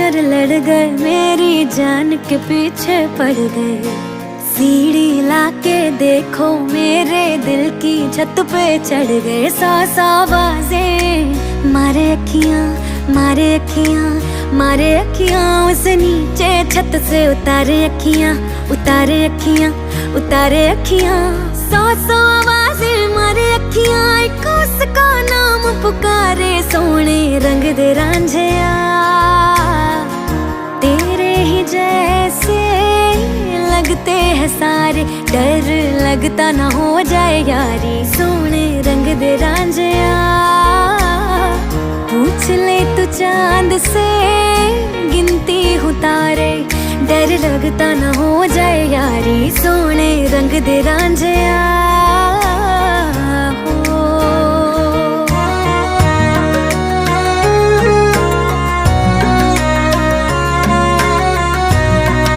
नजर लड़ गए, मेरी जान के पीछे पड़ गए। सीढ़ी लाके देखो, मेरे दिल की छत पे चढ़ गए। सौ आवाजें मारे अखियां, मारे अखियां, मारे अखियां, उस नीचे छत से उतारे अखियां, उतारे अखियां, उतारे अखियां। सौ आवाजें मारे अखियां, एक उसका नाम पुकारे। सोने रंग दे रांझिया, तेरे ही जैसे लगते हैं सारे, डर लगता ना हो जाए यारी। सोने रंग दे रांझिया, पूछ ले तू चांद से, गिनती हूँ तारे, डर लगता ना हो जाए यारी। सोने रंग दे रांझिया।